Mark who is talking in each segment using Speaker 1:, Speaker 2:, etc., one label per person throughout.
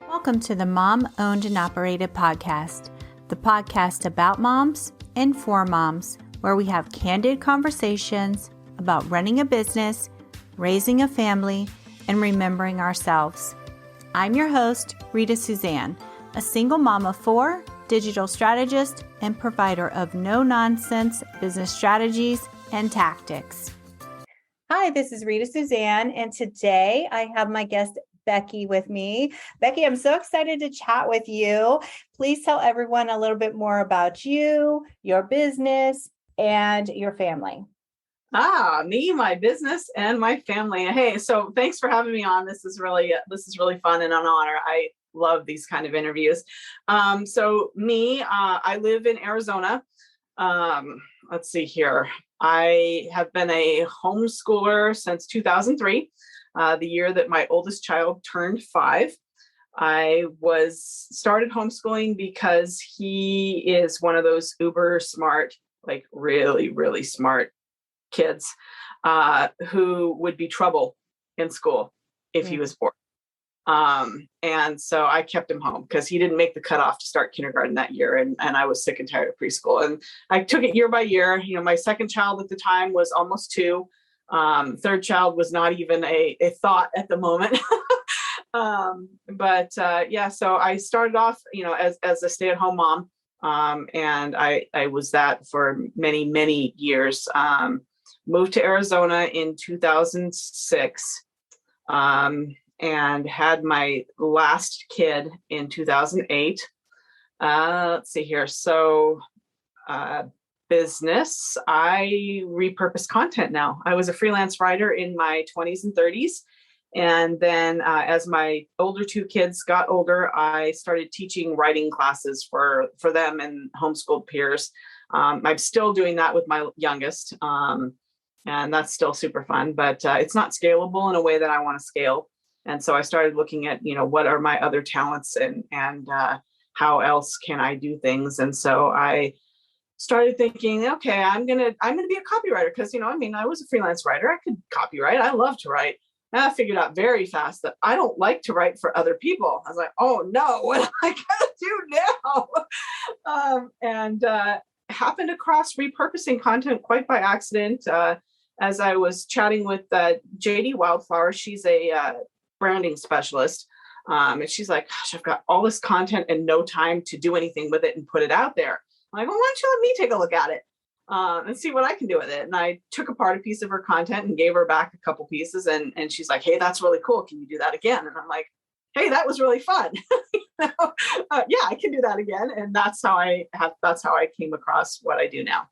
Speaker 1: Welcome to the Mom Owned and Operated Podcast, the podcast about moms and for moms, where we have candid conversations about running a business, raising a family, and remembering ourselves. I'm your host, Rita Suzanne, a single mom of four, digital strategist, and provider of no-nonsense business strategies and tactics. Hi, this is Rita Suzanne, and today I have my guest Becky with me. Becky, I'm so excited to chat with you. Please tell everyone a little bit more about you, your business, and your family.
Speaker 2: Me, my business, and my family. Hey, so thanks for having me on. This is really fun and an honor. I love these kind of interviews. I live in Arizona. Let's see here. I have been a homeschooler since 2003. The year that my oldest child turned 5. I started homeschooling because he is one of those uber smart, like really, really smart kids who would be trouble in school if he was bored. And so I kept him home because he didn't make the cutoff to start kindergarten that year. And I was sick and tired of preschool. And I took it year by year. You know, my second child at the time was almost 2. Third child was not even a thought at the moment. So I started off, as a stay-at-home mom. And I was that for many, many years. Moved to Arizona in 2006, and had my last kid in 2008. Let's see here. So, business, I repurpose content now. I was a freelance writer in my 20s and 30s. And then as my older 2 kids got older, I started teaching writing classes for them and homeschooled peers. I'm still doing that with my youngest. And that's still super fun, but it's not scalable in a way that I want to scale. And so I started looking at, what are my other talents and how else can I do things? And so I started thinking, okay, I'm gonna be a copywriter because, I was a freelance writer. I could copyright. I love to write. And I figured out very fast that I don't like to write for other people. I was like, oh no, what am I gonna do now? Happened across repurposing content quite by accident. As I was chatting with JD Wildflower, she's a branding specialist. And she's like, gosh, I've got all this content and no time to do anything with it and put it out there. I'm like, well, why don't you let me take a look at it and see what I can do with it? And I took apart a piece of her content and gave her back a couple pieces. And she's like, hey, that's really cool. Can you do that again? And I'm like, hey, that was really fun. Yeah, I can do that again. And that's how I came across what I do now.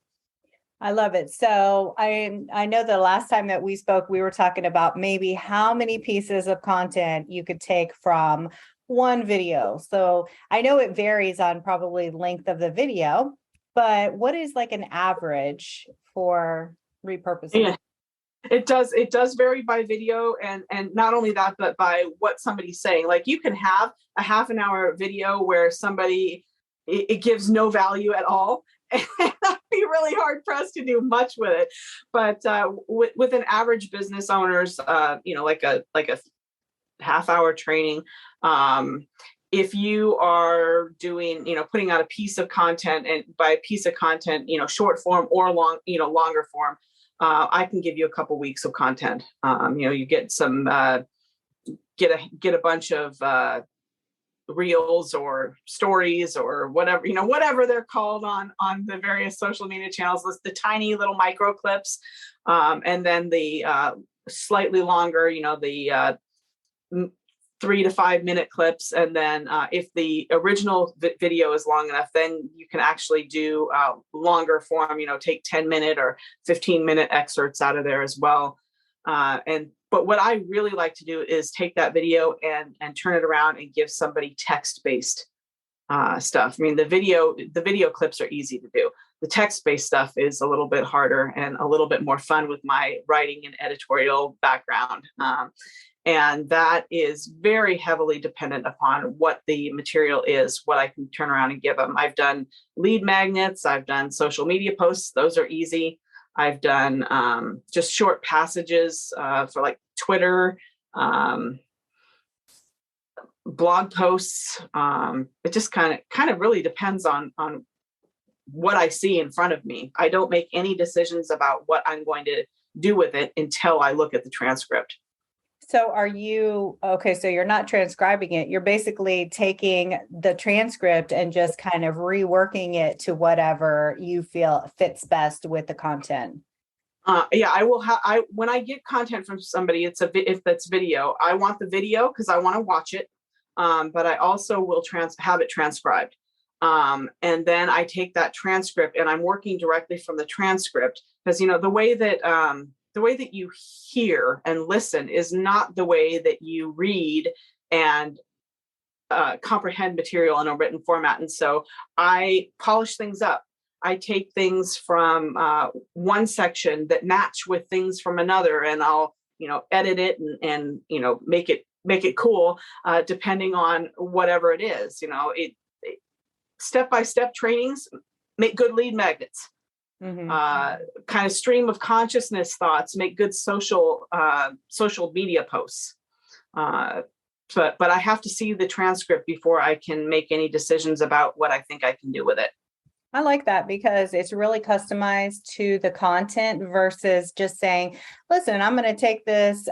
Speaker 1: I love it. So I know the last time that we spoke, we were talking about maybe how many pieces of content you could take from one video. So I know it varies on probably length of the video, but what is like an average for repurposing?
Speaker 2: Yeah, it does vary by video, and not only that, but by what somebody's saying. Like you can have a half an hour video where it gives no value at all. And I'd be really hard pressed to do much with it. But with an average business owner's, like a half hour training, if you are doing, putting out a piece of content, and by a piece of content, short form or longer form, I can give you a couple weeks of content. You get some, get a bunch of reels or stories or whatever, whatever they're called on the various social media channels, the tiny little micro clips, and then the slightly longer, the 3 to 5 minute clips. And then if the original video is long enough, then you can actually do longer form, take 10-minute or 15-minute excerpts out of there as well. But what I really like to do is take that video and turn it around and give somebody text-based stuff. I mean, the video clips are easy to do. The text-based stuff is a little bit harder and a little bit more fun with my writing and editorial background. And that is very heavily dependent upon what the material is, what I can turn around and give them. I've done lead magnets. I've done social media posts. Those are easy. I've done just short passages for like Twitter, blog posts. It just kind of really depends on what I see in front of me. I don't make any decisions about what I'm going to do with it until I look at the transcript.
Speaker 1: So so you're not transcribing it. You're basically taking the transcript and just kind of reworking it to whatever you feel fits best with the content.
Speaker 2: Yeah, I will when I get content from somebody, if that's video, I want the video because I want to watch it. But I also will have it transcribed. And then I take that transcript and I'm working directly from the transcript because, the way that you hear and listen is not the way that you read and comprehend material in a written format. And so I polish things up. I take things from one section that match with things from another, and I'll, edit it and make it cool, depending on whatever it is. Step-by-step trainings make good lead magnets.
Speaker 1: Mm-hmm.
Speaker 2: Kind of stream of consciousness thoughts make good social media posts. But I have to see the transcript before I can make any decisions about what I think I can do with it.
Speaker 1: I like that because it's really customized to the content versus just saying, listen, I'm going to take this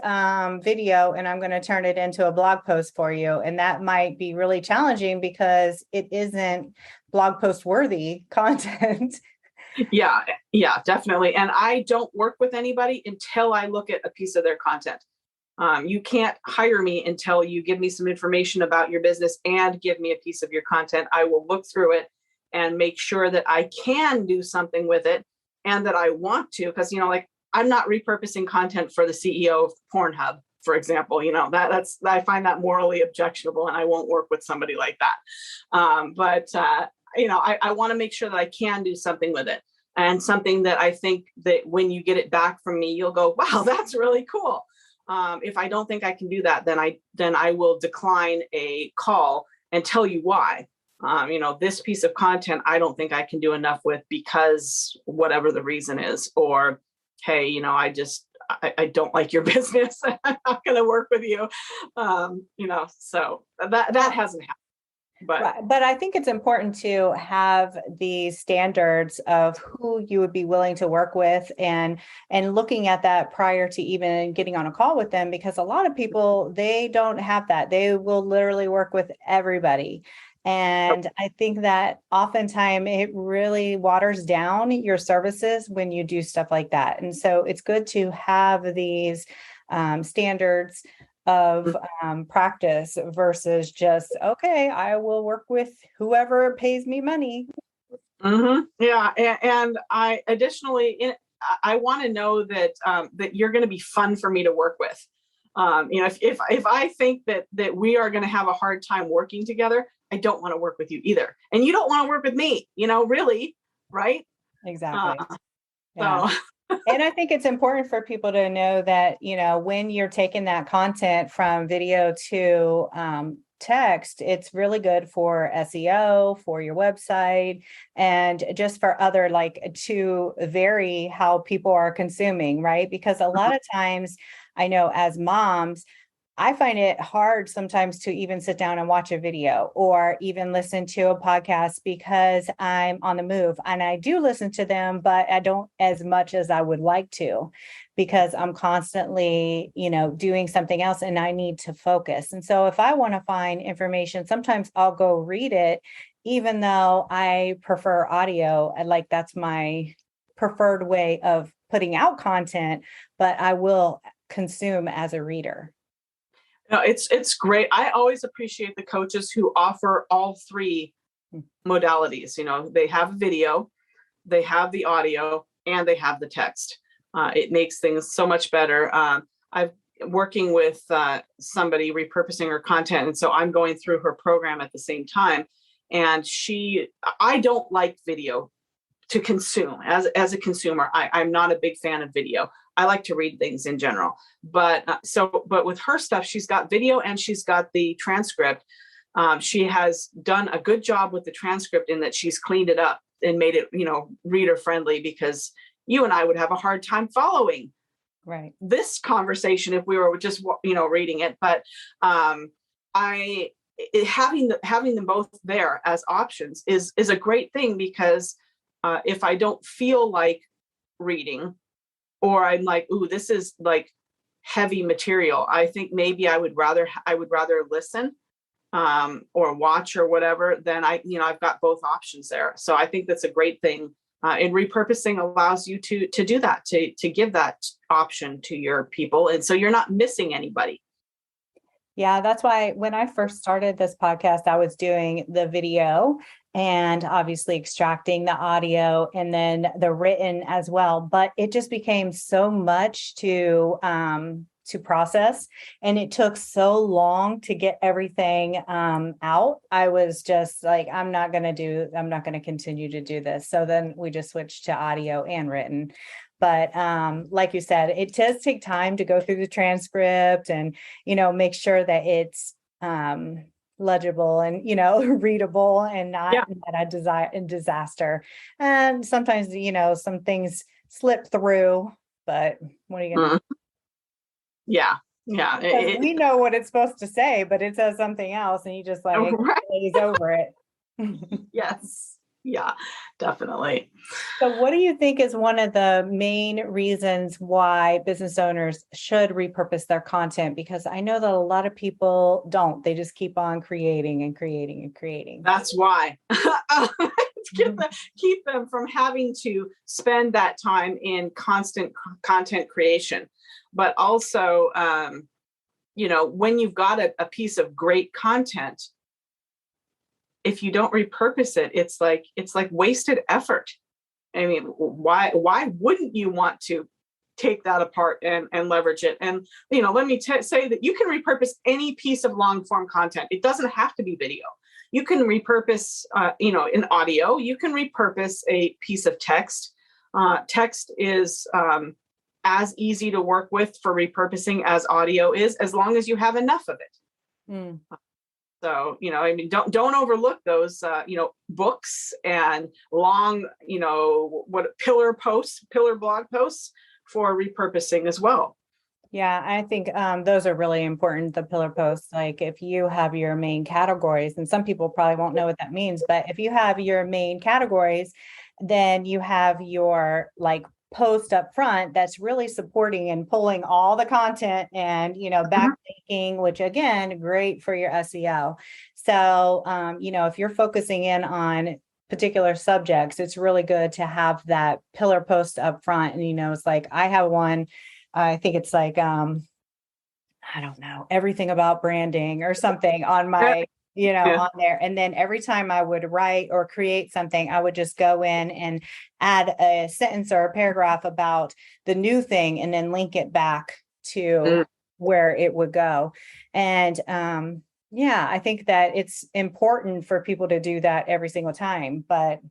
Speaker 1: video and I'm going to turn it into a blog post for you. And that might be really challenging because it isn't blog post worthy content.
Speaker 2: Yeah, definitely. And I don't work with anybody until I look at a piece of their content. You can't hire me until you give me some information about your business and give me a piece of your content. I will look through it and make sure that I can do something with it and that I want to, because, I'm not repurposing content for the CEO of Pornhub, for example. I find that morally objectionable and I won't work with somebody like that. I want to make sure that I can do something with it, and something that I think that when you get it back from me, you'll go, wow, that's really cool. If I don't think I can do that, then I will decline a call and tell you why. This piece of content, I don't think I can do enough with because whatever the reason is, or, hey, I don't like your business. I'm not going to work with you. So that hasn't happened.
Speaker 1: But I think it's important to have the standards of who you would be willing to work with and looking at that prior to even getting on a call with them, because a lot of people, they don't have that. They will literally work with everybody. And I think that oftentimes it really waters down your services when you do stuff like that. And so it's good to have these standards of practice versus just, okay, I will work with whoever pays me money.
Speaker 2: Mm-hmm. Yeah. And I additionally, I want to know that you're going to be fun for me to work with. If I think that we are going to have a hard time working together, I don't want to work with you either. And you don't want to work with me, really, right?
Speaker 1: Exactly. Yeah. So. And I think it's important for people to know that, when you're taking that content from video to text, it's really good for SEO, for your website, and just for other, to vary how people are consuming, right? Because a lot of times, I know as moms, I find it hard sometimes to even sit down and watch a video or even listen to a podcast because I'm on the move, and I do listen to them, but I don't as much as I would like to because I'm constantly, doing something else and I need to focus. And so if I want to find information, sometimes I'll go read it, even though I prefer audio. That's my preferred way of putting out content, but I will consume as a reader.
Speaker 2: No, it's great. I always appreciate the coaches who offer all three modalities. They have video, they have the audio, and they have the text. It makes things so much better. I'm working with somebody repurposing her content, and so I'm going through her program at the same time. And I don't like video to consume as a consumer. I'm not a big fan of video. I like to read things in general, but with her stuff, she's got video and she's got the transcript. She has done a good job with the transcript in that she's cleaned it up and made it, reader friendly, because you and I would have a hard time following this conversation if we were just, reading it. But having them both there as options is a great thing, because if I don't feel like reading, or I'm like, ooh, this is like heavy material, I think maybe I would rather listen or watch or whatever. Then I've got both options there. So I think that's a great thing. And repurposing allows you to do that, to give that option to your people, and so you're not missing anybody.
Speaker 1: Yeah, that's why when I first started this podcast, I was doing the video and obviously extracting the audio and then the written as well. But it just became so much to process, and it took so long to get everything out. I was just like, I'm not going to continue to do this. So then we just switched to audio and written. But like you said, it does take time to go through the transcript and, make sure that it's legible and, readable and not a disaster. And sometimes, some things slip through, but what are you going to do?
Speaker 2: Yeah.
Speaker 1: We know what it's supposed to say, but it says something else and you just like glaze over it.
Speaker 2: Yes. Yeah, definitely.
Speaker 1: So what do you think is one of the main reasons why business owners should repurpose their content? Because I know that a lot of people don't. They just keep on creating and creating and creating.
Speaker 2: That's why. Keep them from having to spend that time in constant content creation. But also, when you've got a piece of great content, if you don't repurpose it, it's like wasted effort. I mean, why wouldn't you want to take that apart and leverage it? And, let me say that you can repurpose any piece of long form content. It doesn't have to be video. You can repurpose, in audio, you can repurpose a piece of text. Text is as easy to work with for repurposing as audio is, as long as you have enough of it. Mm. So, don't overlook those, books and long, pillar blog posts for repurposing as well.
Speaker 1: Yeah, I think those are really important, the pillar posts. Like if you have your main categories, and some people probably won't know what that means, but if you have your main categories, then you have your post up front that's really supporting and pulling all the content and backlinking, which again, great for your SEO. So if you're focusing in on particular subjects, it's really good to have that pillar post up front. And it's like I have one, I think it's like I don't know, everything about branding or something on my on there. And then every time I would write or create something, I would just go in and add a sentence or a paragraph about the new thing and then link it back to where it would go. And I think that it's important for people to do that every single time. But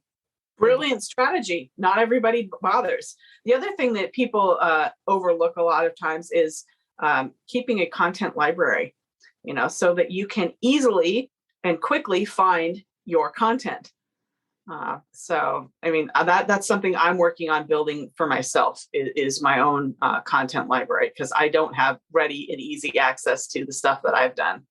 Speaker 2: brilliant strategy. Not everybody bothers. The other thing that people overlook a lot of times is keeping a content library, so that you can easily and quickly find your content. So, I mean, that's something I'm working on building for myself is my own content library, because I don't have ready and easy access to the stuff that I've done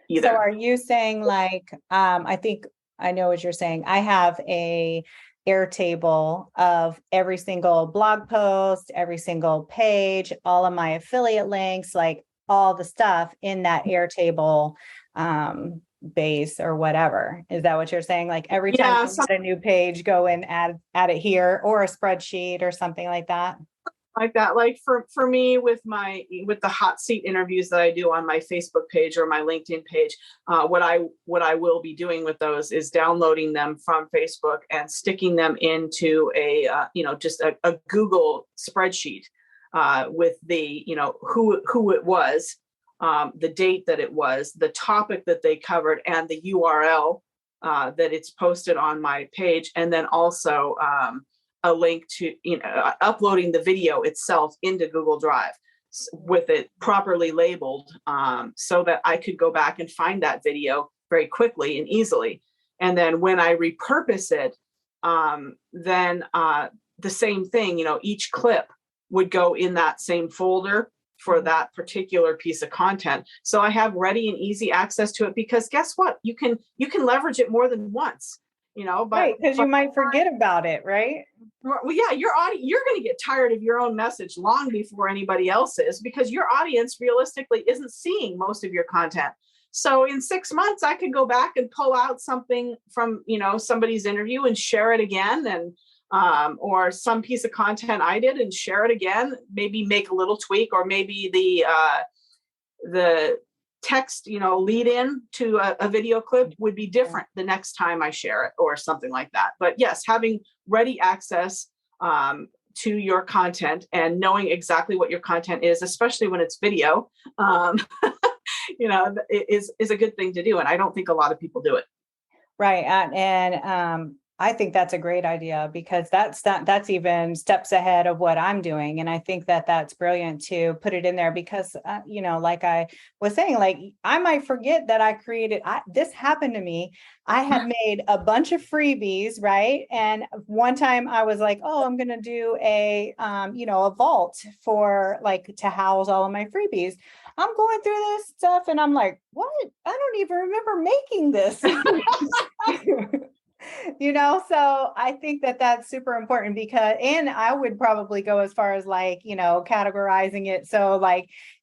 Speaker 2: either.
Speaker 1: So are you saying I think I know what you're saying. I have a Airtable of every single blog post, every single page, all of my affiliate links, like all the stuff in that Airtable base or whatever. Is that what you're saying? Like every time you get a new page, go and add it here, or a spreadsheet or something like that?
Speaker 2: Like that. Like for me with the hot seat interviews that I do on my Facebook page or my LinkedIn page, what I will be doing with those is downloading them from Facebook and sticking them into a just a Google spreadsheet with the who it was, the date that it was, the topic that they covered, and the URL that it's posted on my page, and then also a link to uploading the video itself into Google Drive with it properly labeled, so that I could go back and find that video very quickly and easily. And then when I repurpose it, then the same thing, each clip would go in that same folder for that particular piece of content. So I have ready and easy access to it, because guess what? You can leverage it more than once, but
Speaker 3: right, because you might forget about it, right?
Speaker 2: Well, yeah, you're going to get tired of your own message long before anybody else is, because your audience realistically isn't seeing most of your content. So in 6 months, I could go back and pull out something from, somebody's interview and share it again, and or some piece of content I did and share it again, maybe make a little tweak, or maybe the text, lead in to a video clip would be different the next time I share it, or something like that. But yes, having ready access to your content and knowing exactly what your content is, especially when it's video, is a good thing to do. And I don't think a lot of people do it.
Speaker 3: Right. And I think that's a great idea, because that's even steps ahead of what I'm doing. And I think that that's brilliant to put it in there, because, like I was saying, like, I might forget that this happened to me. I had made a bunch of freebies, right? And one time I was like, oh, I'm going to do a vault for to house all of my freebies. I'm going through this stuff and I'm like, what? I don't even remember making this. So I think that that's super important, and I would probably go as far as categorizing it. So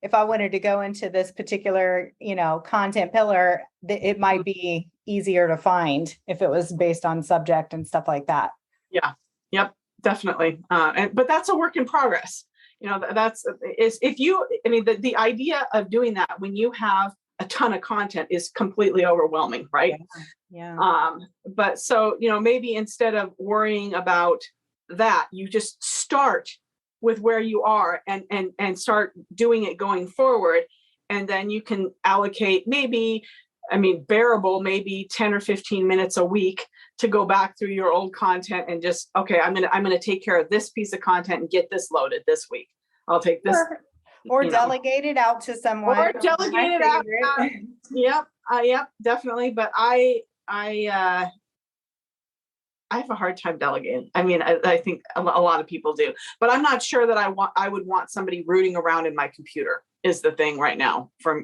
Speaker 3: if I wanted to go into this particular, content pillar, it might be easier to find if it was based on subject and stuff like that.
Speaker 2: Yeah. Yep. Definitely. But that's a work in progress. The idea of doing that when you have a ton of content is completely overwhelming, right?
Speaker 3: Yeah.
Speaker 2: But so, maybe instead of worrying about that, you just start with where you are and start doing it going forward. And then you can allocate bearable, maybe 10 or 15 minutes a week to go back through your old content and just, okay, I'm going to take care of this piece of content and get this loaded this week. I'll take this.
Speaker 3: Or delegate it out to someone.
Speaker 2: Or delegate it out. Yep, definitely. But I have a hard time delegating. I think a lot of people do, but I'm not sure that I would want somebody rooting around in my computer is the thing right now. For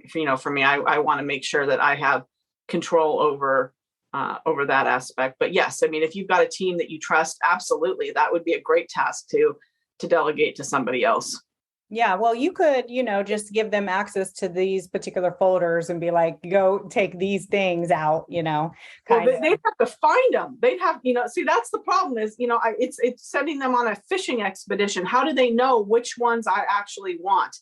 Speaker 2: me, I want to make sure that I have control over that aspect. But yes, if you've got a team that you trust, absolutely, that would be a great task to delegate to somebody else.
Speaker 3: Yeah, well, you could, just give them access to these particular folders and be like, go take these things out,
Speaker 2: They'd have to find them. They'd have, see, that's the problem is, it's sending them on a fishing expedition. How do they know which ones I actually want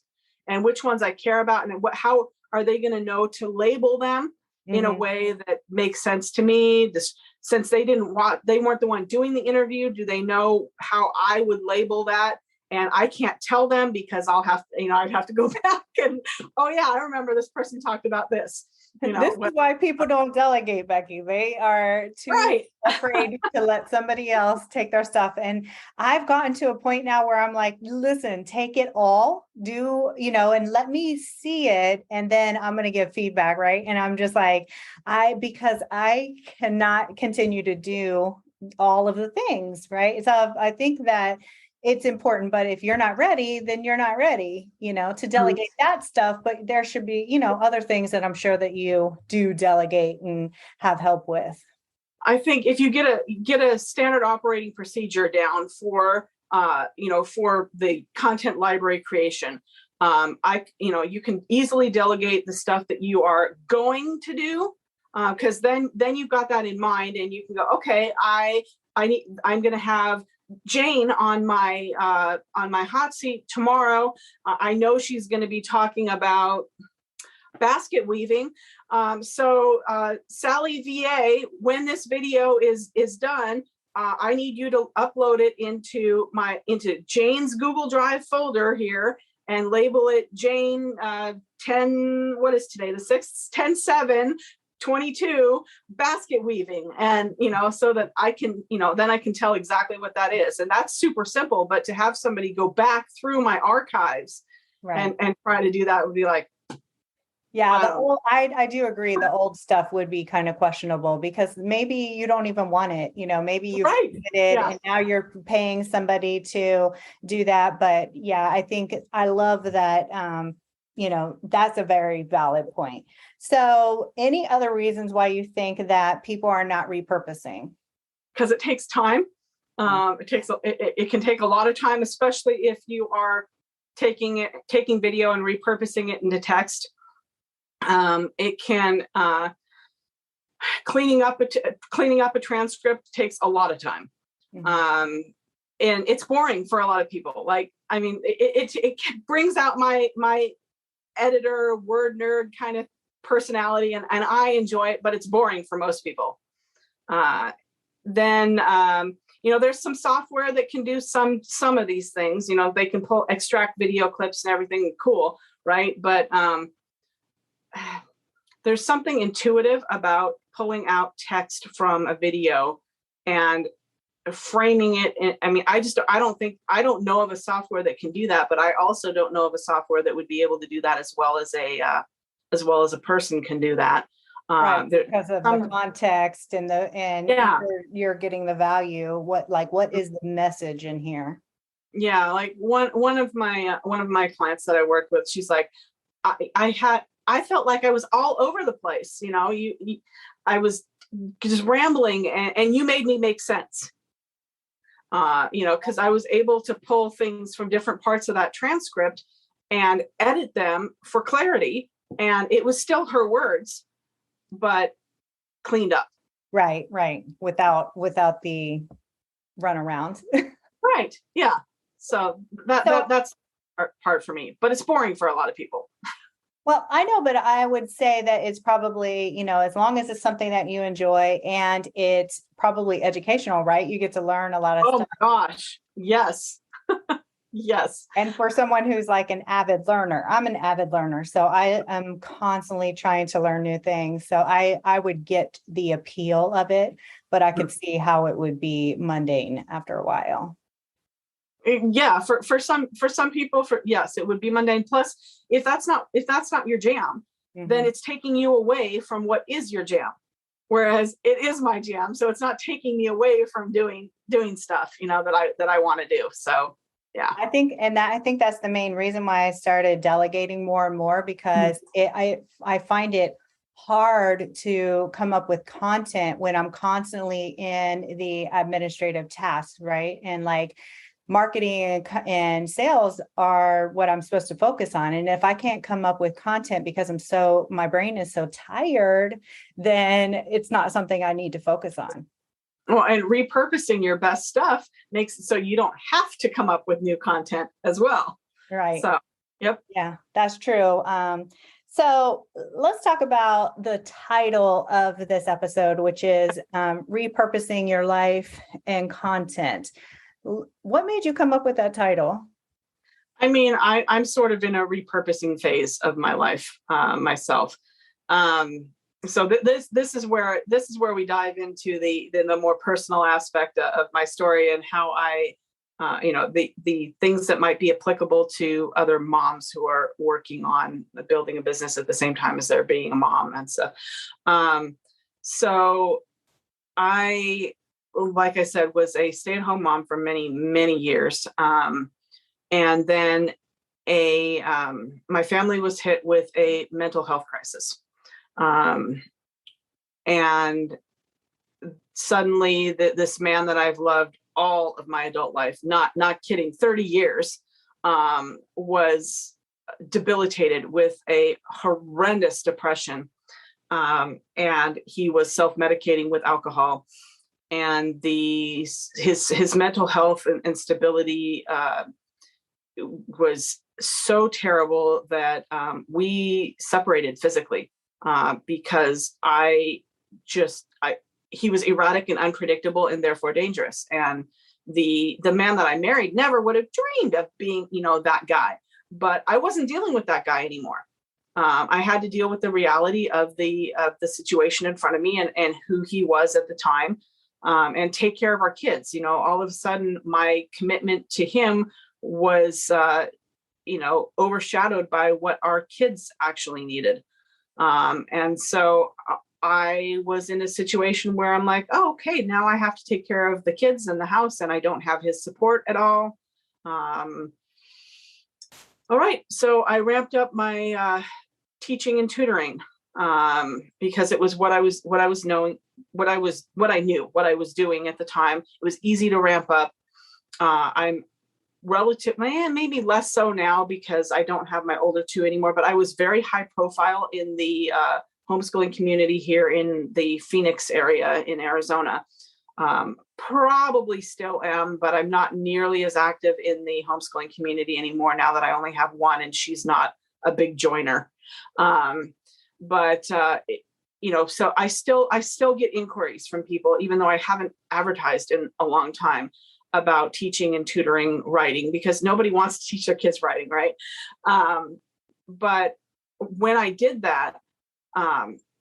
Speaker 2: and which ones I care about? And how are they going to know to label them in a way that makes sense to me? Since they weren't the one doing the interview, do they know how I would label that? And I can't tell them because I'd have to go back and, oh yeah, I remember this person talked about this.
Speaker 3: This is why people don't delegate, Becky. They are too afraid to let somebody else take their stuff. And I've gotten to a point now where I'm like, listen, take it all, and let me see it. And then I'm going to give feedback. Right. And I'm just like, because I cannot continue to do all of the things. Right. So I think that it's important, but if you're not ready, then you're not ready, to delegate that stuff. But there should be, other things that I'm sure that you do delegate and have help with.
Speaker 2: I think if you get a standard operating procedure down for the content library creation, you can easily delegate the stuff that you are going to do, because then you've got that in mind and you can go, okay, I'm going to have Jane on my hot seat tomorrow. I know she's going to be talking about basket weaving. So Sally VA, when this video is done, I need you to upload it into Jane's Google Drive folder here and label it Jane 10. What is today? The 6th, 10/7/22 basket weaving, and so that I can then I can tell exactly what that is, and that's super simple. But to have somebody go back through my archives and try to do that would be like,
Speaker 3: Yeah, the old, I do agree. The old stuff would be kind of questionable because maybe you don't even want it. Maybe you've committed and now you're paying somebody to do that. But yeah, I think I love that. That's a very valid point. So, any other reasons why you think that people are not repurposing?
Speaker 2: Because it takes time. It can take a lot of time, especially if you are taking video and repurposing it into text. It can cleaning up a transcript takes a lot of time. And it's boring for a lot of people. Like, I mean, it brings out my editor, word nerd kind of personality, and I enjoy it, but it's boring for most people. Then there's some software that can do some of these things. They can extract video clips and everything. Cool, right? But there's something intuitive about pulling out text from a video and framing it. I don't know of a software that can do that, but I also don't know of a software that would be able to do that as well as a person can do that.
Speaker 3: Right, because of the context and you're getting the value. What is the message in here?
Speaker 2: Yeah, like one of my clients that I worked with, she's like, I felt like I was all over the place. I was just rambling, and you made me make sense. Because I was able to pull things from different parts of that transcript and edit them for clarity, and it was still her words, but cleaned up.
Speaker 3: Right. Without the runaround.
Speaker 2: Right. Yeah. So that's hard for me, but it's boring for a lot of people.
Speaker 3: Well, I know, but I would say that it's probably, as long as it's something that you enjoy and it's probably educational, right? You get to learn a lot of stuff.
Speaker 2: Oh my gosh. Yes. Yes.
Speaker 3: And for someone who's like an avid learner, I'm an avid learner. So I am constantly trying to learn new things. So I would get the appeal of it, but I could see how it would be mundane after a while.
Speaker 2: Yeah, for some people, yes, it would be mundane. Plus, if that's not your jam, then it's taking you away from what is your jam. Whereas it is my jam, so it's not taking me away from doing stuff, that I want to do. So yeah,
Speaker 3: I think that's the main reason why I started delegating more and more, because I find it hard to come up with content when I'm constantly in the administrative tasks, right? And like, marketing and sales are what I'm supposed to focus on. And if I can't come up with content because my brain is so tired, then it's not something I need to focus on.
Speaker 2: Well, and repurposing your best stuff makes it so you don't have to come up with new content as well.
Speaker 3: Right.
Speaker 2: So, yep.
Speaker 3: Yeah, that's true. So let's talk about the title of this episode, which is Repurposing Your Life and Content. What made you come up with that title?
Speaker 2: I mean, I'm sort of in a repurposing phase of my life myself. So this is where we dive into the more personal aspect of my story and how I, the things that might be applicable to other moms who are working on building a business at the same time as they're being a mom and stuff. So I, like I said, was a stay-at-home mom for many, many years. And then my family was hit with a mental health crisis. And suddenly this man that I've loved all of my adult life, not kidding, 30 years, was debilitated with a horrendous depression. And he was self-medicating with alcohol. And his mental health and instability was so terrible that we separated physically because he was erratic and unpredictable and therefore dangerous. And the man that I married never would have dreamed of being, that guy. But I wasn't dealing with that guy anymore. I had to deal with the reality of the situation in front of me and who he was at the time. And take care of our kids. All of a sudden, my commitment to him was, overshadowed by what our kids actually needed. And so I was in a situation where I'm like, oh, okay, now I have to take care of the kids and the house, and I don't have his support at all. All right. So I ramped up my teaching and tutoring because it was what I was doing at the time. It was easy to ramp up. I'm maybe less so now because I don't have my older two anymore, but I was very high profile in the homeschooling community here in the Phoenix area in Arizona. Probably still am, but I'm not nearly as active in the homeschooling community anymore now that I only have one and she's not a big joiner. So I still get inquiries from people, even though I haven't advertised in a long time about teaching and tutoring writing, because nobody wants to teach their kids writing, right? But when I did that,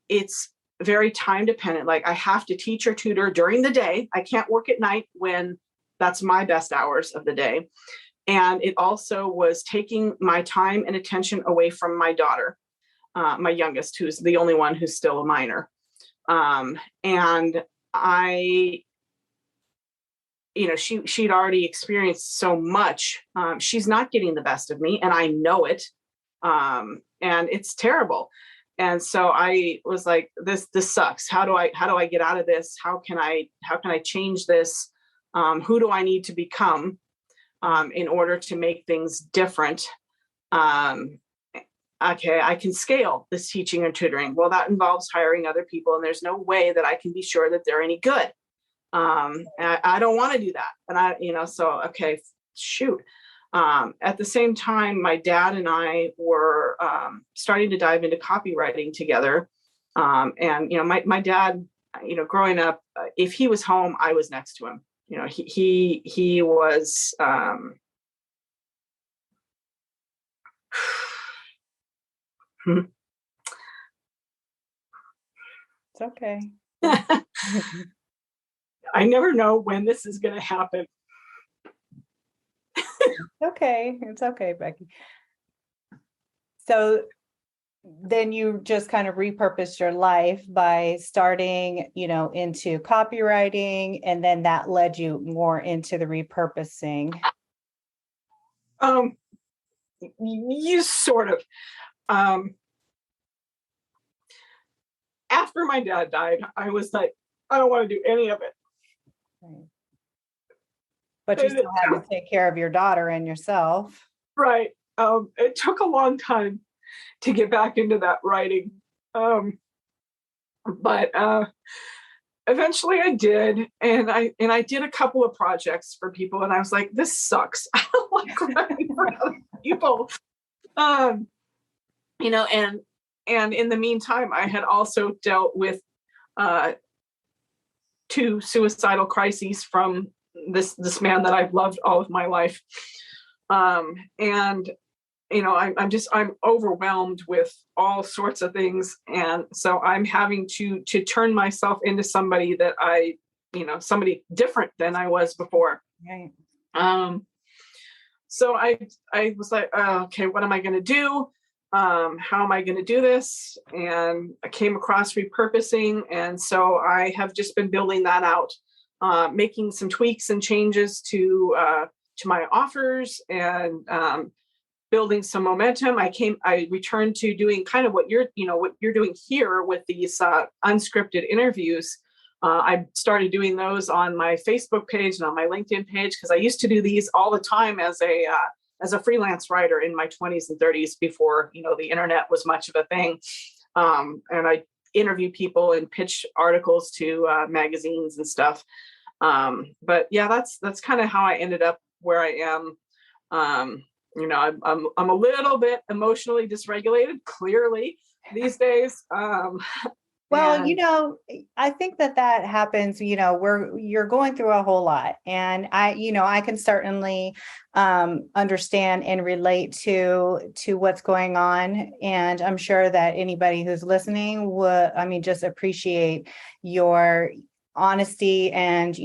Speaker 2: it's very time dependent. Like I have to teach or tutor during the day. I can't work at night when that's my best hours of the day. And it also was taking my time and attention away from my daughter, my youngest, who's the only one who's still a minor. And she'd already experienced so much. She's not getting the best of me, and I know it. And it's terrible. And so I was like, this sucks. How do I get out of this? How can I change this? Who do I need to become in order to make things different? Okay, I can scale this teaching or tutoring. Well, that involves hiring other people, and there's no way that I can be sure that they're any good. And I don't want to do that. And okay, shoot. At the same time, my dad and I were starting to dive into copywriting together. My dad, growing up, if he was home, I was next to him. He was.
Speaker 3: It's okay.
Speaker 2: I never know when this is going to happen.
Speaker 3: It's okay, Becky. So then you just kind of repurposed your life by starting, into copywriting, and then that led you more into the repurposing.
Speaker 2: You sort of. After my dad died, I was like, I don't want to do any of it.
Speaker 3: Right. But you still had to take care of your daughter and yourself.
Speaker 2: Right. It took a long time to get back into that writing. But eventually I did. And I did a couple of projects for people. And I was like, this sucks. I don't like writing for other people. And in the meantime, I had also dealt with 2 suicidal crises from this man that I've loved all of my life. I'm overwhelmed with all sorts of things. And so I'm having to turn myself into somebody that somebody different than I was before.
Speaker 3: Right.
Speaker 2: So I was like, okay, what am I going to do? How am I going to do this? And I came across repurposing. And so I have just been building that out, making some tweaks and changes to my offers and building some momentum. I returned to doing kind of what you're doing here with these unscripted interviews. I started doing those on my Facebook page and on my LinkedIn page, because I used to do these all the time as a freelance writer in my 20s and 30s before, the internet was much of a thing. And I interview people and pitch articles to magazines and stuff. But yeah, that's kind of how I ended up where I am. I'm a little bit emotionally dysregulated, clearly, these days.
Speaker 3: Well, I think that happens, you're going through a whole lot, and I can certainly understand and relate to what's going on. And I'm sure that anybody who's listening would, just appreciate your honesty and,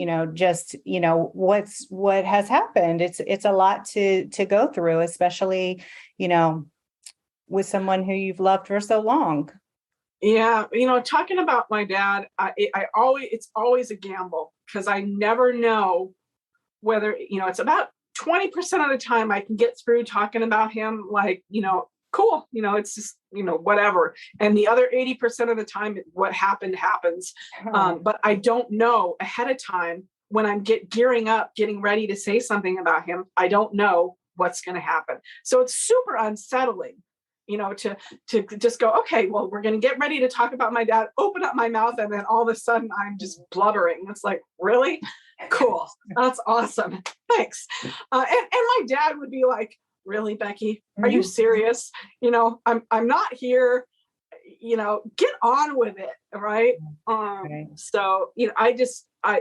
Speaker 3: what has happened. It's a lot to go through, especially, with someone who you've loved for so long.
Speaker 2: Yeah, talking about my dad, it's always a gamble because I never know whether, it's about 20% of the time I can get through talking about him, like, cool, it's just, whatever. And the other 80% of the time, what happened happens. But I don't know ahead of time when I'm gearing up, getting ready to say something about him. I don't know what's going to happen. So it's super unsettling, to just go, okay, well, we're going to get ready to talk about my dad, open up my mouth, and then all of a sudden I'm just blubbering. It's like, really? Cool. That's awesome. Thanks. And my dad would be like, really, Becky, are you serious? I'm not here, get on with it. Right. So,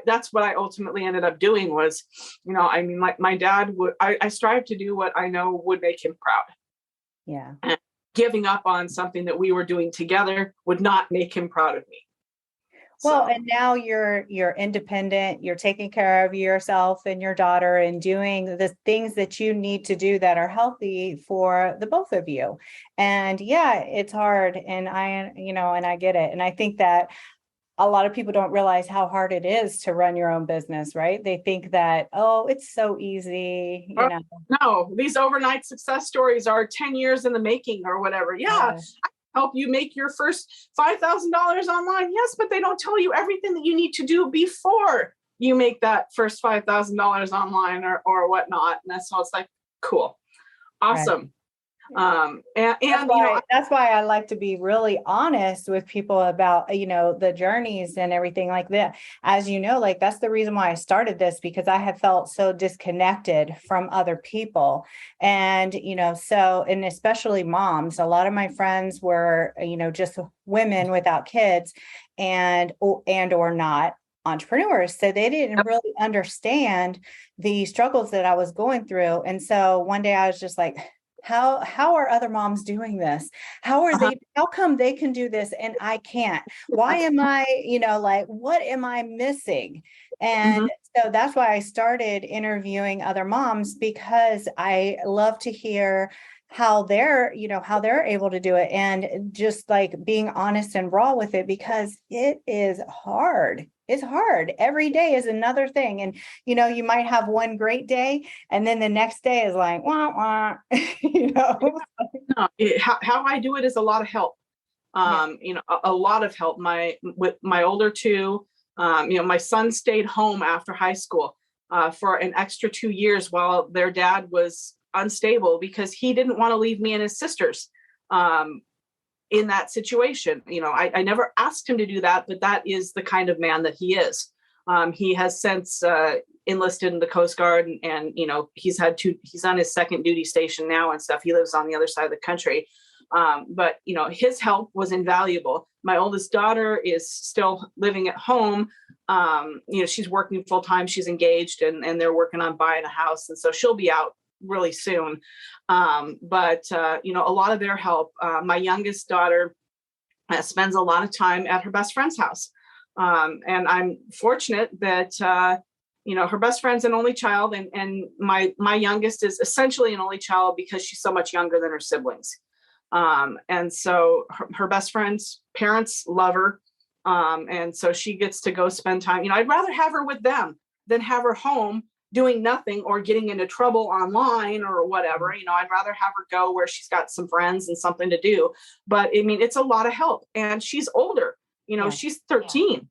Speaker 2: that's what I ultimately ended up doing was, my dad I strive to do what I know would make him proud.
Speaker 3: Yeah.
Speaker 2: And giving up on something that we were doing together would not make him proud of me.
Speaker 3: Well, and now you're independent, you're taking care of yourself and your daughter and doing the things that you need to do that are healthy for the both of you. And yeah, it's hard. And I get it. And I think that a lot of people don't realize how hard it is to run your own business, right? They think that, oh, it's so easy,
Speaker 2: No, these overnight success stories are 10 years in the making or whatever. Yeah. Help you make your first $5,000 online. Yes, but they don't tell you everything that you need to do before you make that first $5,000 online or whatnot. And that's how it's like, cool. Awesome.
Speaker 3: Right.
Speaker 2: And
Speaker 3: that's why I like to be really honest with people about, the journeys and everything like that. As like, that's the reason why I started this, because I have felt so disconnected from other people. And, and especially moms, a lot of my friends were, just women without kids and or not entrepreneurs. So they didn't really understand the struggles that I was going through. And so one day I was just like, how are other moms doing this? How come they can do this and I can't? Why am I, what am I missing? And so that's why I started interviewing other moms, because I love to hear how they're able to do it, and just like being honest and raw with it, because it is hard. It's hard. Every day is another thing. And, you might have one great day and then the next day is like, wah, wah,
Speaker 2: No, how I do it is a lot of help. A lot of help. With my older two, my son stayed home after high school for an extra 2 years while their dad was unstable, because he didn't want to leave me and his sisters in that situation. I never asked him to do that, but that is the kind of man that he is. He has since enlisted in the Coast Guard, and he's on his second duty station now and stuff. He lives on the other side of the country. But his help was invaluable. My oldest daughter is still living at home. She's working full time. She's engaged, and they're working on buying a house. And so she'll be out really soon. But a lot of their help. My youngest daughter spends a lot of time at her best friend's house. And I'm fortunate that, her best friend's an only child, and my youngest is essentially an only child because she's so much younger than her siblings. And so her best friend's parents love her. And so she gets to go spend time. I'd rather have her with them than have her home doing nothing or getting into trouble online or whatever. I'd rather have her go where she's got some friends and something to do. But it's a lot of help, and she's older. She's 13.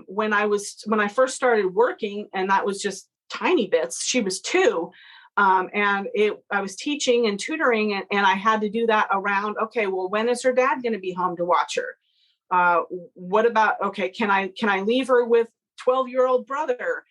Speaker 2: When I first started working, and that was just tiny bits, she was 2. I was teaching and tutoring, and I had to do that around, okay, well, when is her dad going to be home to watch her? What about, okay, can I leave her with 12-year-old brother?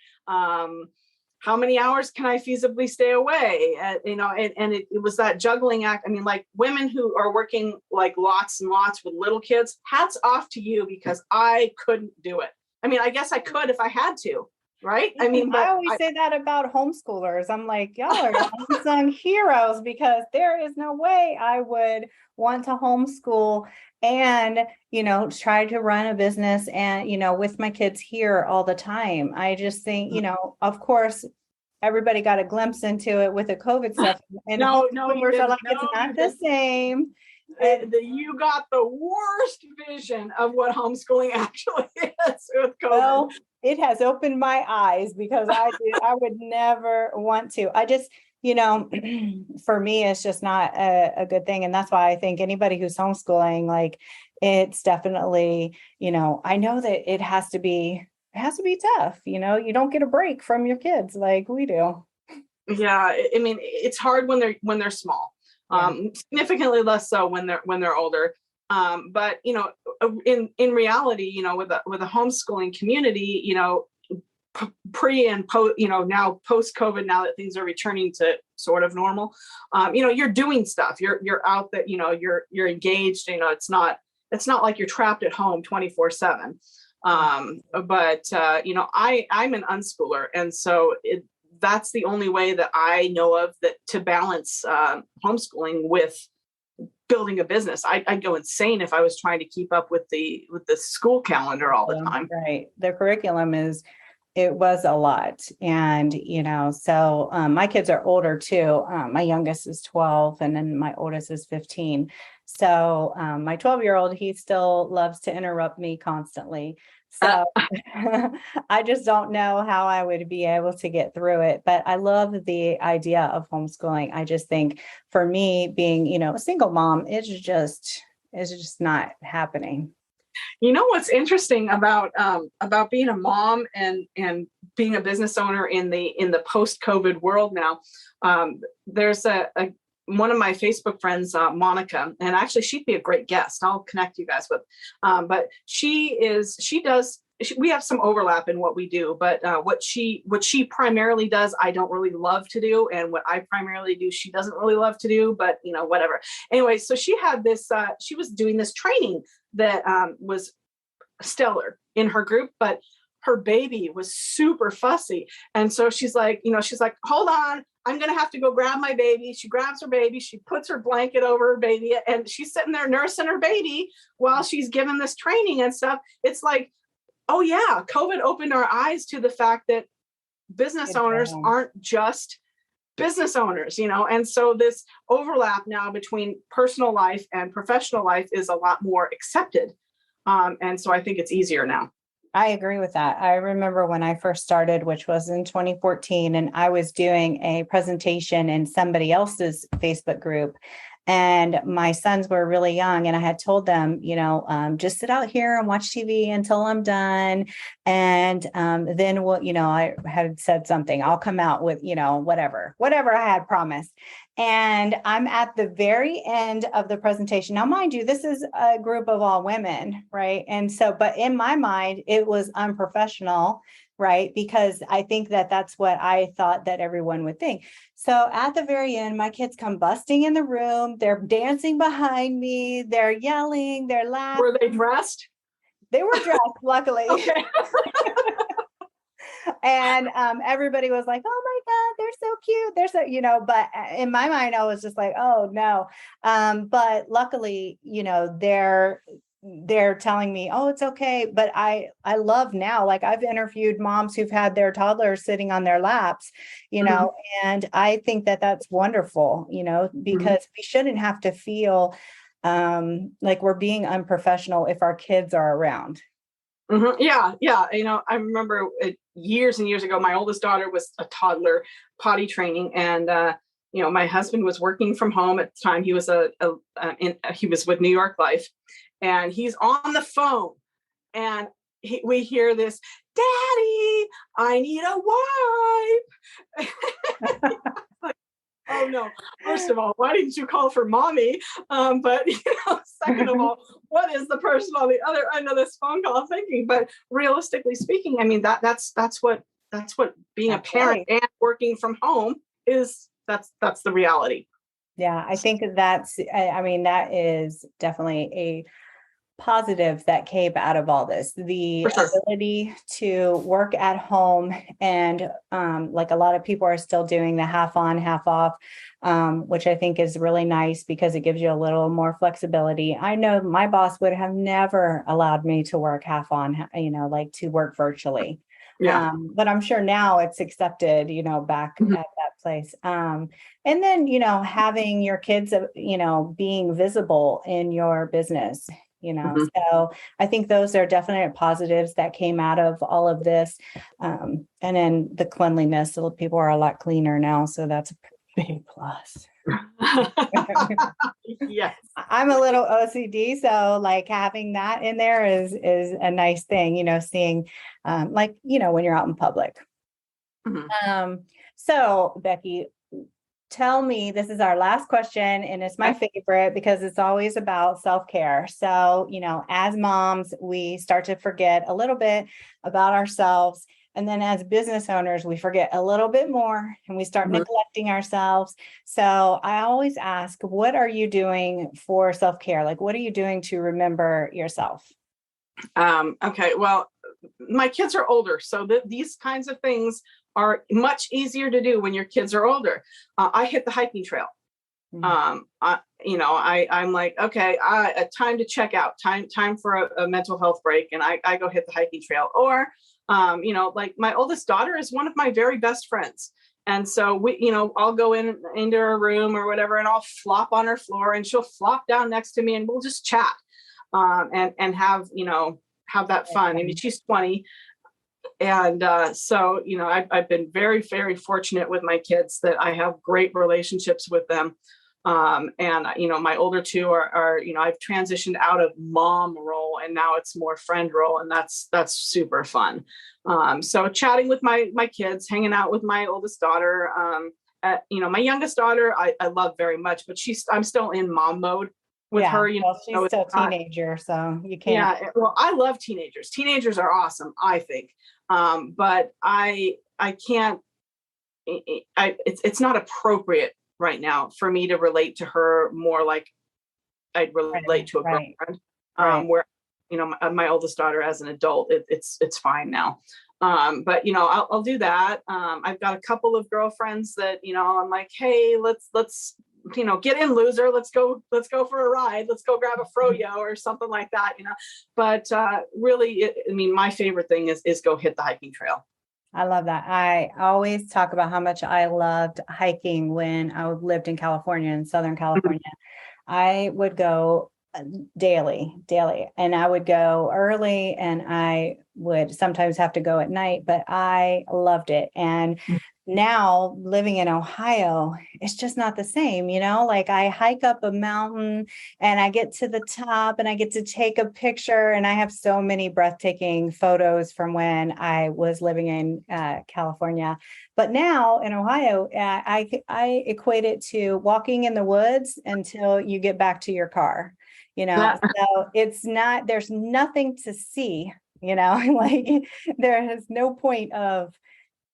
Speaker 2: How many hours can I feasibly stay away? It was that juggling act. Like women who are working like lots and lots with little kids, hats off to you, because I couldn't do it. I guess I could if I had to, right?
Speaker 3: I always say that about homeschoolers. I'm like, y'all are unsung heroes, because there is no way I would want to homeschool and, try to run a business and, with my kids here all the time. I just think, of course, everybody got a glimpse into it with the COVID stuff, and homeschoolers are like, it's not the same.
Speaker 2: You got the worst vision of what homeschooling actually is with COVID.
Speaker 3: Well, it has opened my eyes because I would never want to. I just, for me, it's just not a good thing. And that's why I think anybody who's homeschooling, like, it's definitely, I know that it has to be tough. You don't get a break from your kids like we do.
Speaker 2: Yeah. I mean, it's hard when they're small, significantly less so when they're older. But, in reality, with a homeschooling community, pre and post, now post COVID, now that things are returning to sort of normal, you're doing stuff, you're out that, you're engaged, it's not like you're trapped at home 24/7. But I'm an unschooler. And so that's the only way that I know of that to balance homeschooling with building a business. I'd go insane if I was trying to keep up with the school calendar all the time.
Speaker 3: Right. The curriculum it was a lot. And, so my kids are older too. My youngest is 12 and then my oldest is 15. So my 12-year-old, he still loves to interrupt me constantly. So I just don't know how I would be able to get through it. But I love the idea of homeschooling. I just think for me being, a single mom, it's just not happening.
Speaker 2: What's interesting about being a mom and being a business owner in the post-COVID world now, there's one of my Facebook friends, Monica, and actually she'd be a great guest. I'll connect you guys with, but we have some overlap in what we do, but what she primarily does, I don't really love to do. And what I primarily do, she doesn't really love to do, but whatever. Anyway, so she had this, she was doing this training that was stellar in her group, but her baby was super fussy. And so she's like, hold on, I'm going to have to go grab my baby. She grabs her baby. She puts her blanket over her baby and she's sitting there nursing her baby while she's giving this training and stuff. It's like, oh yeah, COVID opened our eyes to the fact that business owners aren't just business owners, and so this overlap now between personal life and professional life is a lot more accepted. And so I think it's easier now.
Speaker 3: I agree with that. I remember when I first started, which was in 2014, and I was doing a presentation in somebody else's Facebook group. And my sons were really young and I had told them, just sit out here and watch TV until I'm done. And then I had said something, I'll come out with, whatever I had promised. And I'm at the very end of the presentation. Now, mind you, this is a group of all women, right? And so, but in my mind, it was unprofessional, right? Because I think that that's what I thought that everyone would think. So at the very end, my kids come busting in the room. They're dancing behind me. They're yelling. They're laughing.
Speaker 2: Were they dressed?
Speaker 3: They were dressed, luckily.
Speaker 2: Okay.
Speaker 3: And everybody was like, oh my God, they're so cute. They're so, but in my mind, I was just like, oh no. But luckily, they're telling me, oh, it's okay. But I love now, like I've interviewed moms who've had their toddlers sitting on their laps, and I think that that's wonderful, because we shouldn't have to feel like we're being unprofessional if our kids are around.
Speaker 2: Mm-hmm. Yeah. I remember years and years ago, my oldest daughter was a toddler potty training, and my husband was working from home at the time. He was he was with New York Life, and he's on the phone, and we hear this, "Daddy, I need a wipe." Oh no! First of all, why didn't you call for mommy? But second of all, what is the person on the other end of this phone call thinking? But realistically speaking, I mean that's what being a parent and working from home is. That's the reality.
Speaker 3: Yeah, I think that is definitely a positive that came out of all this, the ability to work at home. And like a lot of people are still doing the half on, half off, which I think is really nice because it gives you a little more flexibility. I know my boss would have never allowed me to work half on, like to work virtually.
Speaker 2: Yeah.
Speaker 3: But I'm sure now it's accepted, back
Speaker 2: Mhm.
Speaker 3: at that place. And then, having your kids, being visible in your business,
Speaker 2: Mhm.
Speaker 3: so I think those are definite positives that came out of all of this. And then the cleanliness, so people are a lot cleaner now. So that's a big plus.
Speaker 2: Yes.
Speaker 3: I'm a little OCD, so like having that in there is a nice thing, seeing when you're out in public.
Speaker 2: Mhm.
Speaker 3: So Becky, tell me, this is our last question, and it's my favorite because it's always about self-care. So, as moms, we start to forget a little bit about ourselves. And then as business owners, we forget a little bit more and we start
Speaker 2: Mhm.
Speaker 3: neglecting ourselves. So I always ask, what are you doing for self-care? Like, what are you doing to remember yourself?
Speaker 2: Okay. Well, my kids are older, so these kinds of things are much easier to do when your kids are older. I hit the hiking trail.
Speaker 3: Mm.
Speaker 2: I'm like, okay, time to check out, time for a mental health break. And I go hit the hiking trail, or, like my oldest daughter is one of my very best friends. And so I'll go into her room or whatever, and I'll flop on her floor and she'll flop down next to me and we'll just chat, and have that fun. I mean, she's 20. And so, I've been very, very fortunate with my kids that I have great relationships with them. And my older two are I've transitioned out of mom role and now it's more friend role, and that's super fun. So chatting with my kids, hanging out with my oldest daughter. My youngest daughter, I love very much, but I'm still in mom mode with her.
Speaker 3: Well, she's
Speaker 2: so
Speaker 3: still a teenager, so you can't.
Speaker 2: Yeah, well, I love teenagers. Teenagers are awesome, I think. But I can't. It's not appropriate right now for me to relate to her more like I'd relate to a girlfriend.
Speaker 3: Right.
Speaker 2: Where my oldest daughter as an adult, it's fine now. But I'll do that. I've got a couple of girlfriends that I'm like, hey, let's get in, loser. Let's go for a ride. Let's go grab a froyo or something like that. But really, my favorite thing is go hit the hiking trail.
Speaker 3: I love that. I always talk about how much I loved hiking when I lived in California, in Southern California. I would go daily, and I would go early and I would sometimes have to go at night, but I loved it. And now living in Ohio, it's just not the same, like I hike up a mountain and I get to the top and I get to take a picture, and I have so many breathtaking photos from when I was living in California. But now in Ohio, I equate it to walking in the woods until you get back to your car, so it's not, there's nothing to see, like there is no point of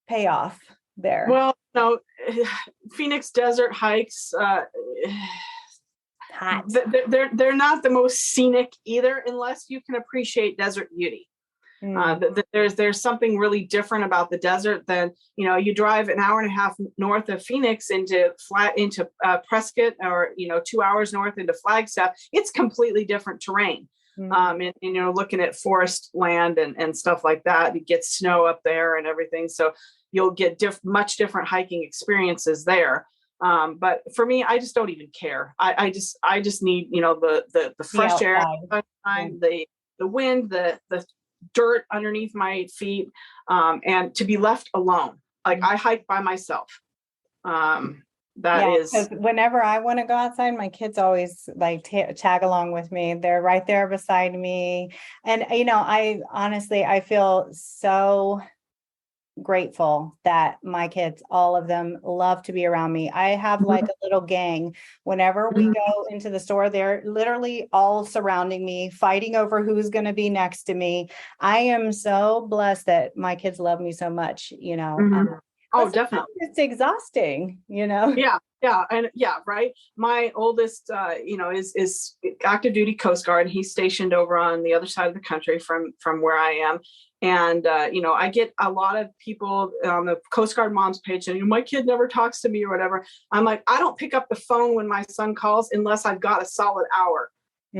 Speaker 3: payoff there.
Speaker 2: Well, no, Phoenix desert hikes,
Speaker 3: Hot.
Speaker 2: they're not the most scenic either, unless you can appreciate desert beauty. There's something really different about the desert than you drive an hour and a half north of Phoenix into Prescott, or 2 hours north into Flagstaff. It's completely different terrain. And looking at forest land and stuff like that. You get snow up there and everything, so you'll get much different hiking experiences there. But for me, I just don't even care. I just need the fresh air, sunshine, the wind, the dirt underneath my feet, and to be left alone. Like I hike by myself. Because
Speaker 3: whenever I want to go outside, my kids always like tag along with me. They're right there beside me. And, I feel so grateful that my kids, all of them, love to be around me. I have like a little gang. Whenever we go into the store, they're literally all surrounding me, fighting over who's going to be next to me. I am so blessed that my kids love me so much,
Speaker 2: Oh, definitely.
Speaker 3: It's exhausting,
Speaker 2: Yeah. And right. My oldest, is active duty Coast Guard. He's stationed over on the other side of the country from where I am. And, I get a lot of people on the Coast Guard moms page and my kid never talks to me or whatever. I'm like, I don't pick up the phone when my son calls unless I've got a solid hour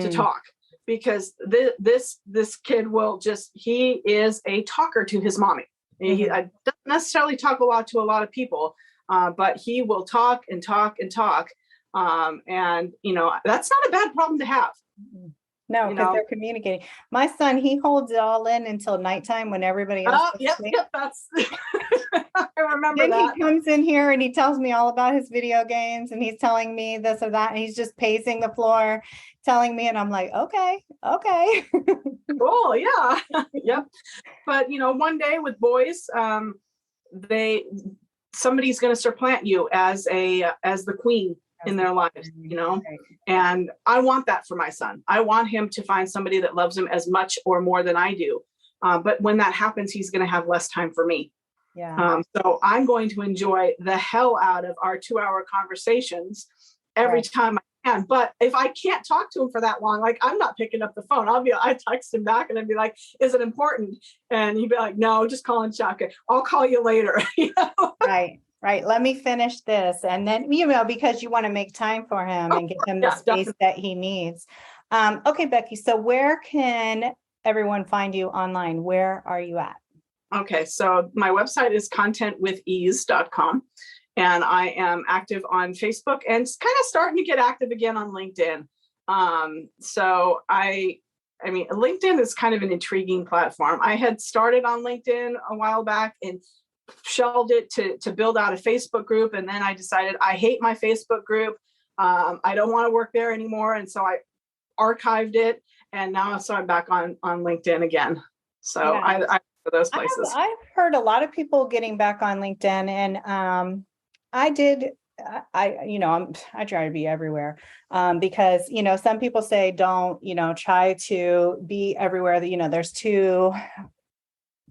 Speaker 2: to talk, because this kid will he is a talker to his mommy. He doesn't necessarily talk a lot to a lot of people, but he will talk and talk and talk. And, that's not a bad problem to have.
Speaker 3: No, because they're communicating. My son, he holds it all in until nighttime when everybody else.
Speaker 2: Yep, that's. I remember
Speaker 3: then
Speaker 2: that.
Speaker 3: He comes in here and he tells me all about his video games, and he's telling me this or that, and he's just pacing the floor, telling me, and I'm like, okay.
Speaker 2: Cool, yeah, yep. But one day with boys, somebody's going to supplant you as the queen in their lives,
Speaker 3: Right.
Speaker 2: and I want that for my son. I want him to find somebody that loves him as much or more than I do. But when that happens, he's going to have less time for me.
Speaker 3: Yeah.
Speaker 2: So I'm going to enjoy the hell out of our 2-hour conversations every time I can. But if I can't talk to him for that long, like, I'm not picking up the phone. I text him back and I'd be like, is it important? And he'd be like, no, just call and check it. I'll call you later.
Speaker 3: Right. Let me finish this. And then, because you want to make time for him and give him the space that he needs. Okay, Becky. So where can everyone find you online? Where are you at?
Speaker 2: Okay. So my website is contentwithease.com, and I am active on Facebook and kind of starting to get active again on LinkedIn. So LinkedIn is kind of an intriguing platform. I had started on LinkedIn a while back and shelved it to build out a Facebook group. And then I decided I hate my Facebook group. I don't want to work there anymore. And so I archived it. And now I'm back on LinkedIn again. So I for those places.
Speaker 3: I've heard a lot of people getting back on LinkedIn, and I try to be everywhere, because, some people say don't, try to be everywhere. There's two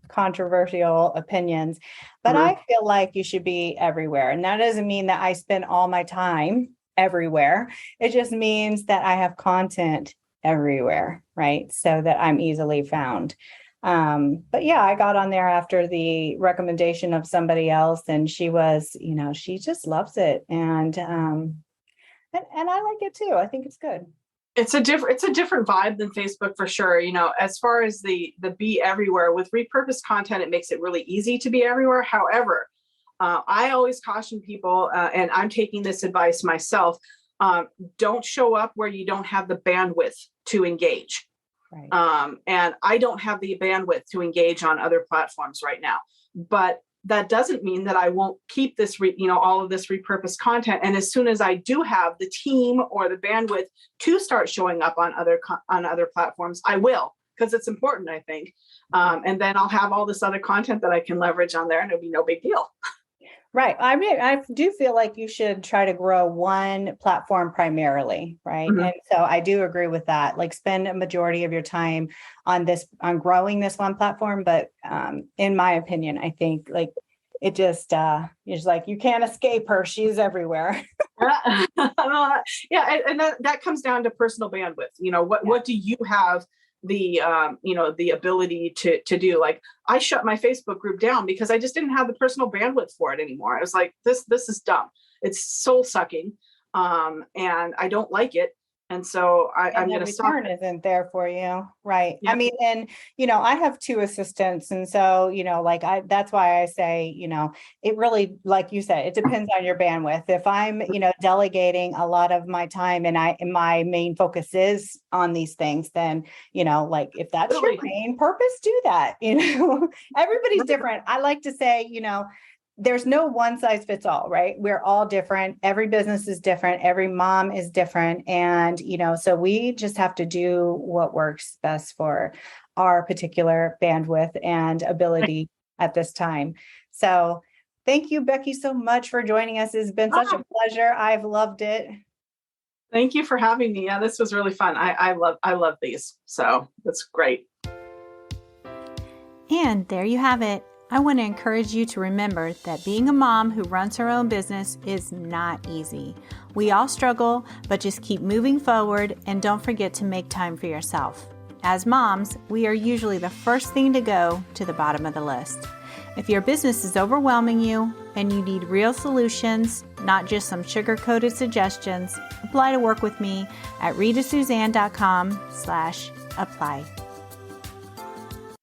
Speaker 3: controversial opinions, but I feel like you should be everywhere. And that doesn't mean that I spend all my time everywhere. It just means that I have content everywhere, right? So that I'm easily found. But yeah, I got on there after the recommendation of somebody else, and she was, she just loves it. And I like it too. I think it's good.
Speaker 2: It's a different vibe than Facebook for sure. As far as the be everywhere with repurposed content, it makes it really easy to be everywhere. However, I always caution people, and I'm taking this advice myself. Don't show up where you don't have the bandwidth to engage.
Speaker 3: Right.
Speaker 2: And I don't have the bandwidth to engage on other platforms right now, but that doesn't mean that I won't keep this, all of this repurposed content. And as soon as I do have the team or the bandwidth to start showing up on other platforms, I will, because it's important, I think. And then I'll have all this other content that I can leverage on there, and it'll be no big deal.
Speaker 3: Right. I mean, I do feel like you should try to grow one platform primarily, right?
Speaker 2: Mm-hmm.
Speaker 3: And so I do agree with that. Like, spend a majority of your time on growing this one platform. But in my opinion, I think like it just it's like you can't escape her. She's everywhere.
Speaker 2: Yeah, and that comes down to personal bandwidth. What do you have the ability to do? Like, I shut my Facebook group down because I just didn't have the personal bandwidth for it anymore. I was like, this is dumb. It's soul sucking. And I don't like it. And so I'm going to stop.
Speaker 3: Return isn't there for you. Right.
Speaker 2: Yep.
Speaker 3: I mean, and, I have 2 assistants. And so, that's why I say, it really, like you said, it depends on your bandwidth. If I'm, delegating a lot of my time and my main focus is on these things, then, like if that's your main purpose, do that. Everybody's different. I like to say, there's no one size fits all, right? We're all different. Every business is different. Every mom is different. And, so we just have to do what works best for our particular bandwidth and ability at this time. So thank you, Becky, so much for joining us. It's been such a pleasure. I've loved it.
Speaker 2: Thank you for having me. Yeah, this was really fun. I love these. So that's great.
Speaker 1: And there you have it. I want to encourage you to remember that being a mom who runs her own business is not easy. We all struggle, but just keep moving forward and don't forget to make time for yourself. As moms, we are usually the first thing to go to the bottom of the list. If your business is overwhelming you and you need real solutions, not just some sugar-coated suggestions, apply to work with me at ritasuzanne.com/apply.